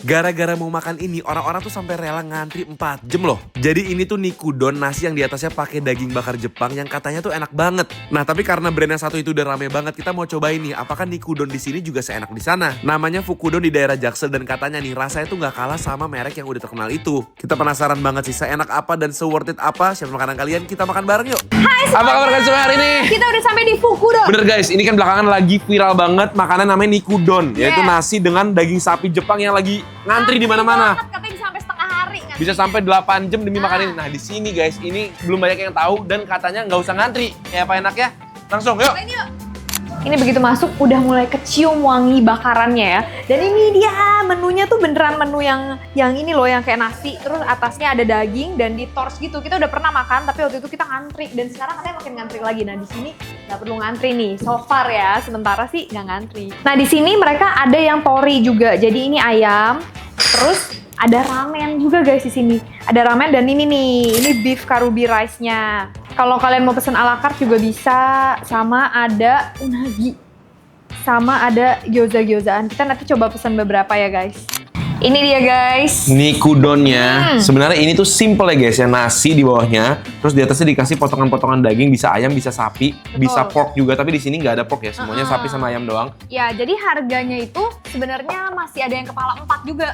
Gara-gara mau makan ini, orang-orang tuh sampai rela ngantri 4 jam loh. Jadi ini tuh Nikudon, nasi yang di atasnya pakai daging bakar Jepang yang katanya tuh enak banget. Nah, tapi karena brand yang satu itu udah rame banget, kita mau cobain nih, apakah Nikudon di sini juga seenak di sana. Namanya Fukudon di daerah Jaksel dan katanya nih rasanya tuh nggak kalah sama merek yang udah terkenal itu. Kita penasaran banget sih, seenak apa dan se-worth it apa? Siapa makanan kalian? Kita makan bareng yuk. Hai Apa kabar guys semua hari ini? Kita udah sampai di Fukudon. Bener guys, ini kan belakangan lagi viral banget makanan namanya Nikudon, yaitu nasi dengan daging sapi Jepang yang lagi ngantri di mana-mana. Katanya bisa sampai setengah hari ngantri. Bisa sampai 8 jam demi makan ini. Nah, di sini guys, ini belum banyak yang tahu dan katanya nggak usah ngantri. Kayak apa enaknya? Langsung yuk. Ini begitu masuk udah mulai kecium wangi bakarannya ya. Dan ini dia menunya tuh beneran menu yang ini loh, yang kayak nasi, terus atasnya ada daging dan di torch gitu. Kita udah pernah makan tapi waktu itu kita ngantri dan sekarang katanya makin ngantri lagi. Nah, di sini nggak perlu ngantri nih. So far ya, sementara sih nggak ngantri. Nah, di sini mereka ada yang tori juga. Jadi ini ayam, terus ada ramen juga guys di sini. Ada ramen dan ini nih, ini beef karubi rice-nya. Kalau kalian mau pesen ala carte juga bisa, sama ada unagi, sama ada gyoza-gyozaan. Kita nanti coba pesan beberapa ya guys. Ini dia guys. Nikudonnya, sebenarnya ini tuh simple ya guys ya, nasi di bawahnya, terus di atasnya dikasih potongan-potongan daging, bisa ayam, bisa sapi, bisa pork juga, tapi di sini nggak ada pork ya, semuanya sapi sama ayam doang. Ya, jadi harganya itu sebenarnya masih ada yang kepala 4 juga.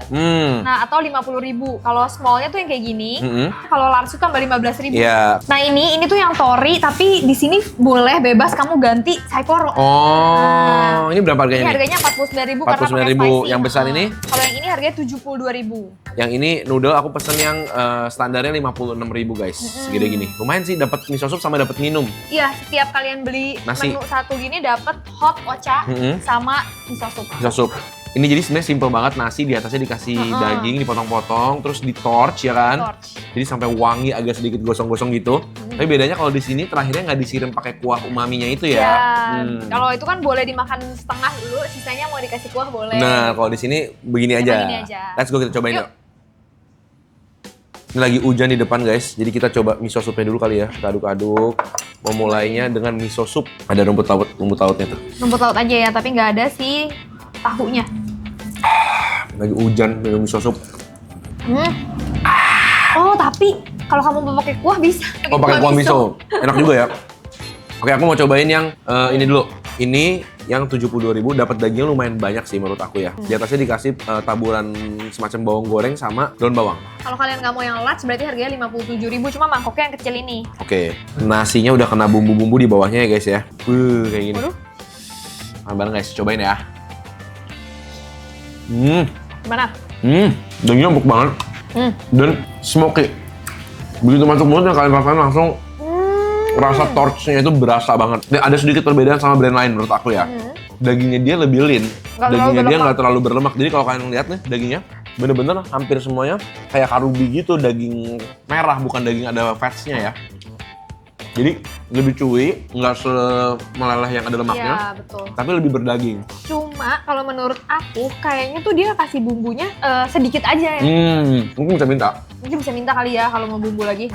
Nah, atau 50.000. Kalau smallnya tuh yang kayak gini, kalau large itu tambah 15.000. Iya. Nah, ini tuh yang tori, tapi di sini boleh bebas kamu ganti saiporo. Oh, ini berapa harganya Ini nih? harganya 49.000 karena pakai 49.000. spicy. Yang besar ini? Kalau yang ini harganya 72.000. Yang ini noodle aku pesen yang standarnya 56.000 guys. Segede gini. Lumayan sih, dapat miso soup sama dapat minum. Iya, setiap kalian beli Nasi. menu satu gini dapat hot ocha sama miso soup. Miso soup. Ini jadi sebenarnya simple banget, nasi di atasnya dikasih daging dipotong-potong, terus di torch ya kan. Jadi sampai wangi, agak sedikit gosong-gosong gitu. Tapi bedanya kalau di sini terakhirnya nggak disiram pakai kuah umaminya itu ya. Kalau itu kan boleh dimakan setengah dulu, sisanya mau dikasih kuah boleh. Nah, kalau di sini begini aja. Begini aja. Let's go, kita cobain Yuk. yuk. Ini lagi hujan di depan guys, jadi kita coba miso soupnya dulu kali ya. Kita aduk-aduk. Mau mulainya dengan miso soup. Ada rumput lautnya tuh. Rumput laut aja ya, tapi nggak ada si tahunya. Lagi hujan minum miso soup. Oh, tapi kalau kamu mau pakai kuah bisa. Oh, pakai kuah miso. Enak juga ya. Oke, aku mau cobain yang ini dulu. Ini yang 72.000, dapat dagingnya lumayan banyak sih menurut aku ya. Di atasnya dikasih taburan semacam bawang goreng sama daun bawang. Kalau kalian nggak mau yang large berarti harganya 57.000, cuma mangkoknya yang kecil ini. Oke, nasinya udah kena bumbu-bumbu di bawahnya ya guys ya. Kayak gini. Waduh. Makan bareng guys, cobain ya. Gimana? Dagingnya empuk banget. Dan smoky. Begitu masuk mulutnya kalian rasain langsung rasa torchnya itu berasa banget. Dan ada sedikit perbedaan sama brand lain menurut aku ya. Dagingnya dia lebih lean. Dagingnya dia nggak terlalu berlemak. Jadi kalau kalian lihat nih dagingnya, bener-bener hampir semuanya kayak karubi gitu, daging merah bukan daging ada fats-nya ya. Jadi lebih chewy, nggak semeleleh yang ada lemaknya, Iya, betul. tapi lebih berdaging. Cuma kalau menurut aku kayaknya tuh dia kasih bumbunya sedikit aja ya. Mungkin bisa minta. Mungkin bisa minta kali ya kalau mau bumbu lagi.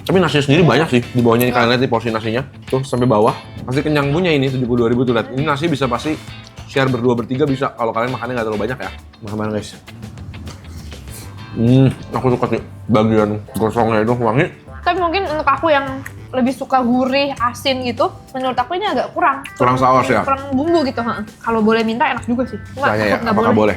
Tapi nasinya sendiri banyak sih di bawahnya nih, kalian lihat di porsi nasinya. Tuh sampai bawah. Pasti kenyang punya ini 72.000 tuh lihat. Ini nasi bisa pasti share berdua bertiga bisa kalau kalian makannya nggak terlalu banyak ya. Makan bareng guys. Aku suka sih bagian gosongnya itu wangi. Tapi mungkin untuk aku yang lebih suka gurih, asin gitu, menurut aku ini agak kurang. Kurang saus ya? Kurang bumbu gitu. Kalau boleh minta enak juga sih. Tanya ya, nggak apakah boleh?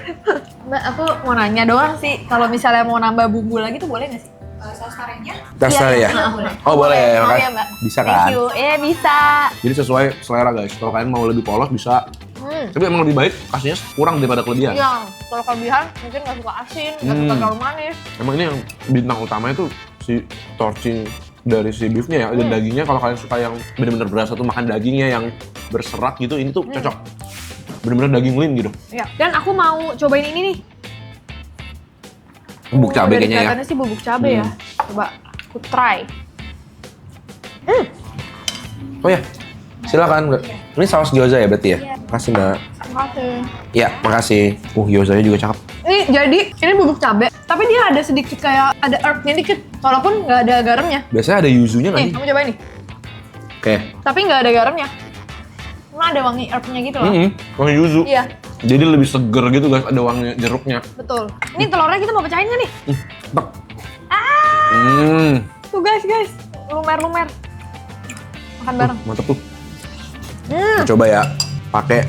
Mbak, aku mau nanya doang sih. Kalau misalnya mau nambah bumbu lagi tuh boleh nggak sih? Saus tarenya? Dasar ya? Boleh. Oh boleh, Mau makanya ya Mbak? bisa Thank kan? you. Bisa. Jadi sesuai selera guys. Kalau kalian mau lebih polos bisa. Tapi emang lebih baik kasihnya kurang daripada kelebihan. Iya, kalau kelebihan mungkin nggak suka asin, nggak suka terlalu manis. Emang ini yang bintang utamanya tuh si torching dari si beefnya ya. Dan dagingnya kalau kalian suka yang bener-bener berasa tuh makan dagingnya yang berserat gitu, ini tuh cocok. Bener-bener daging lean gitu. Iya. Dan aku mau cobain ini nih. Bubuk cabai kayaknya ya. Kelihatannya sih bubuk cabai ya. Coba aku try. Oh ya, silakan. Ini saus gyoza ya berarti ya? Makasih Mbak. Makasih. Ya, makasih. Gyozanya juga cakep. Ini bubuk cabai, tapi dia ada sedikit kayak ada herb-nya dikit, walaupun nggak ada garamnya. Biasanya ada yuzunya nggak Nih, sih? kamu cobain nih. Oke. Tapi nggak ada garamnya. Cuma ada wangi herb-nya gitu loh. Wangi yuzu. Iya. Jadi lebih seger gitu guys, ada wangi jeruknya. Betul. Ini telurnya kita mau pecahin nggak nih? Tek. Tuh guys, lumer-lumer. Makan bareng. Mantep tuh. Coba ya, pakai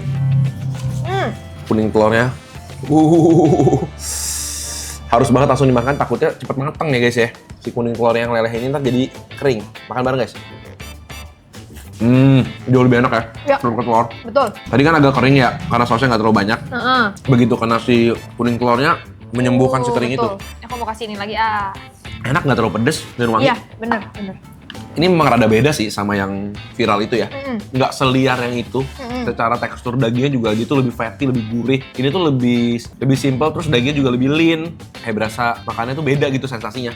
kuning telurnya. Harus banget langsung dimakan, takutnya cepet matang ya guys ya. Si kuning telur yang leleh ini ntar jadi kering. Makan bareng guys. Jauh lebih enak ya, Ya. kerupuk telur. Betul. Tadi kan agak kering ya, karena sausnya nggak terlalu banyak. Begitu kena si kuning telurnya, menyembuhkan si kering itu. betul. Aku mau kasih ini lagi. Enak, nggak terlalu pedes dan wangi. Iya, bener. Ini memang rada beda sih sama yang viral itu ya. Nggak seliar yang itu. Secara tekstur dagingnya juga gitu lebih fatty, lebih gurih. Ini tuh lebih simple, terus dagingnya juga lebih lean. Kayak berasa makannya tuh beda gitu sensasinya.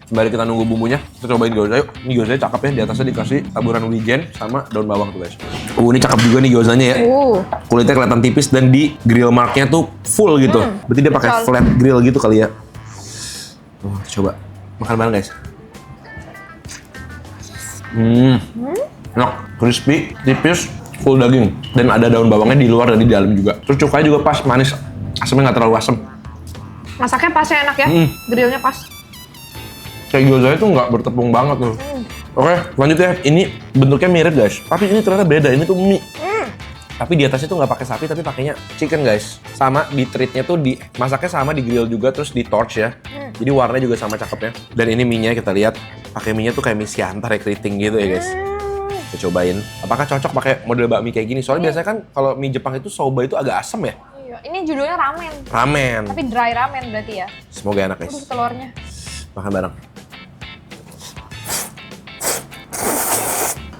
Sembari kita nunggu bumbunya, kita cobain gyoza yuk. Ini gyozanya cakep ya, di atasnya dikasih taburan wijen sama daun bawang tuh guys. Ini cakep juga nih gyozanya ya. Kulitnya kelihatan tipis dan di grill marknya tuh full gitu. Berarti dia pakai flat grill gitu kali ya. Coba makan bareng guys. Enak, crispy, tipis, full daging. Dan ada daun bawangnya di luar dan di dalam juga. Terus cukanya juga pas, manis. Asamnya nggak terlalu asam. Masaknya pasnya enak ya, grillnya pas. Kayak gyozanya tuh nggak bertepung banget tuh. Oke, lanjut ya. Ini bentuknya mirip guys, tapi ini ternyata beda. Ini tuh mie. Tapi di atasnya tuh nggak pakai sapi, tapi pakainya chicken guys. Sama di treatnya tuh masaknya sama di grill juga, terus di torch ya. Jadi warnanya juga sama cakepnya. Dan ini mie-nya kita lihat, pakai mie-nya tuh kayak mie siantar ya, keriting gitu ya guys. Kita cobain. Apakah cocok pakai model bakmi kayak gini? Soalnya biasanya kan kalau mie Jepang itu soba itu agak asam ya. Iya, ini judulnya ramen. Ramen. Tapi dry ramen berarti ya. Semoga enak guys. Telurnya. Makan bareng.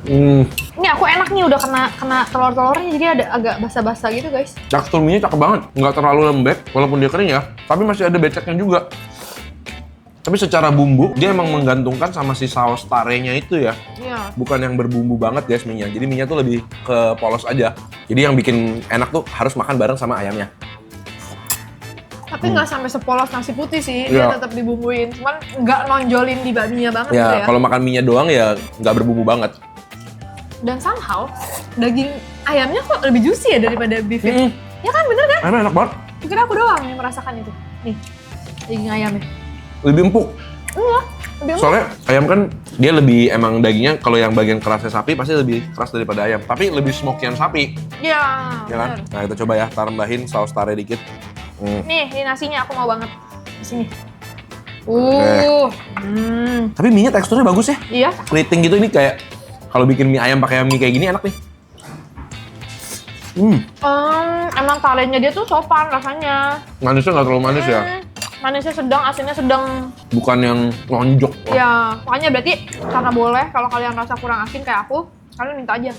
Ini aku enak nih udah kena telur-telurnya jadi ada agak basa-basa gitu guys. Tekstur mie-nya cakep banget, nggak terlalu lembek walaupun dia kering ya, tapi masih ada beceknya juga. Tapi secara bumbu dia emang menggantungkan sama si saus tarenya itu ya. Iya. Bukan yang berbumbu banget guys mie-nya. Jadi mie-nya tuh lebih ke polos aja. Jadi yang bikin enak tuh harus makan bareng sama ayamnya. Tapi nggak sampai sepolos nasi putih sih, Iya. dia tetap dibumbuin. Cuman nggak nonjolin di bakminya banget gitu Ya ya. kalau makan mie-nya doang ya nggak berbumbu banget. Dan somehow daging ayamnya kok lebih juicy ya daripada beefnya. Ya kan, bener kan? Ayamnya enak banget. Kira aku doang yang merasakan itu. Nih, daging ayamnya. Lebih empuk. Lebih empuk. Soalnya ayam kan dia lebih emang dagingnya kalau yang bagian kerasnya sapi pasti lebih keras daripada ayam. Tapi lebih smoky-an sapi. Iya, Ya kan? bener. Nah kita coba ya, tambahin saus tare dikit. Nih, ini nasinya aku mau banget. Di sini. Tapi mie-nya teksturnya bagus ya. Iya. Keriting gitu ini kayak kalau bikin mie ayam pakai mie kayak gini enak nih. Emang tarenya dia tuh sopan rasanya. Manisnya nggak terlalu manis ya. Manisnya sedang, asinnya sedang. Bukan yang lonjok. Ya, makanya berarti karena boleh kalau kalian rasa kurang asin kayak aku, kalian minta aja.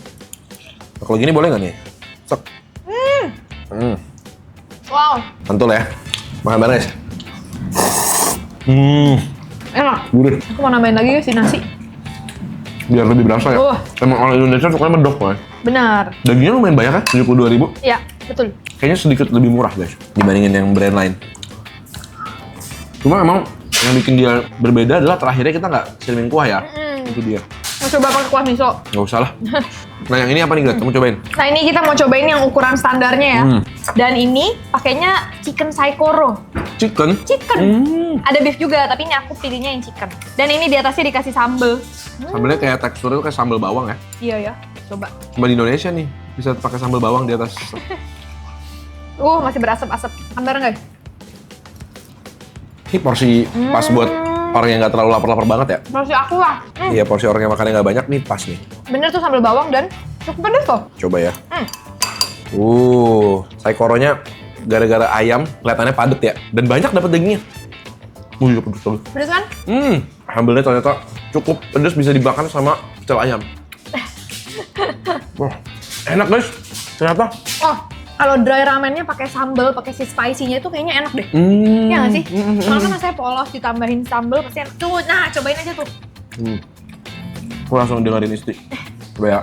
Kalau gini boleh nggak nih? Sek. Wow, Mantul ya. Makan bareng guys. enak. Gurih. Aku mau nambahin lagi guys di nasi. Biar lebih berasa ya. Emang orang Indonesia sukanya medok kan. Benar. Dagingnya lumayan banyak kan? 72.000. Iya, betul. Kayaknya sedikit lebih murah guys dibandingin yang brand lain. Cuma emang yang bikin dia berbeda adalah terakhirnya kita nggak sirmin kuah ya. Itu dia. Mau coba pakai kuah miso. Nggak usah lah. Nah yang ini apa nih Gret? Kamu cobain. Nah ini kita mau cobain yang ukuran standarnya ya. Dan ini pakainya chicken saikoro. Chicken. Ada beef juga, tapi ini aku pilihnya yang chicken. Dan ini di atasnya dikasih sambel. Sambelnya kayak teksturnya tuh kayak sambal bawang ya. Iya ya, coba. Cuma di Indonesia nih bisa pakai sambal bawang di atas. Masih berasap-asap. Ambil guys. Ini porsi pas buat orang yang nggak terlalu lapar-lapar banget ya. Porsi aku lah. Iya porsi orang yang makannya nggak banyak nih pas nih. Bener tuh sambal bawang dan cukup pedas kok. Coba ya. Saikoronya gara-gara ayam kelihatannya padat ya. Dan banyak dapat dagingnya. Iya pedas banget. Pedas kan? Sambelnya ternyata cukup pedas bisa dimakan sama pecel ayam. Wah, enak guys. Ternyata. Kalau dry ramennya pakai sambal, pakai si spicy-nya itu kayaknya enak deh. Iya nggak sih? Soalnya kan rasanya polos, ditambahin sambal pasti enak. Tuh, nah cobain aja tuh. Aku langsung dengerin istri. Coba ya,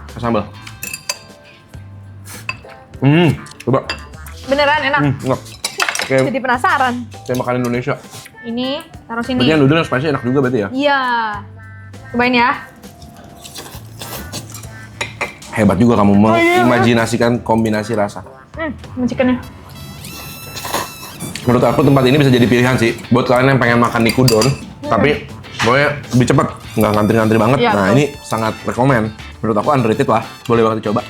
ke sambal. Coba. Beneran enak. Enak. Kayak Jadi penasaran. makan Indonesia. Ini taruh sini. Berarti yang noodle yang spicy enak juga berarti ya? Iya. Cobain ya. Hebat juga kamu mengimajinasikan kombinasi rasa. Chickennya. Menurut aku tempat ini bisa jadi pilihan sih buat kalian yang pengen makan nikudon, tapi pokoknya lebih cepat, nggak ngantri-ngantri banget. Iya, Nah betul. ini sangat rekomen. Menurut aku underrated lah, boleh banget dicoba.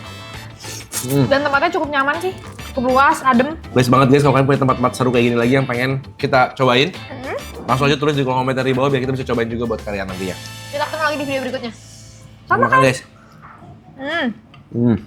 Dan tempatnya cukup nyaman sih, cukup luas, adem. Please banget guys, kalau kalian punya tempat-tempat seru kayak gini lagi yang pengen kita cobain, langsung aja tulis di kolom komentar di bawah biar kita bisa cobain juga buat kalian nantinya. Kita ketemu lagi di video berikutnya. Terima kasih guys. Hmm. Hmm.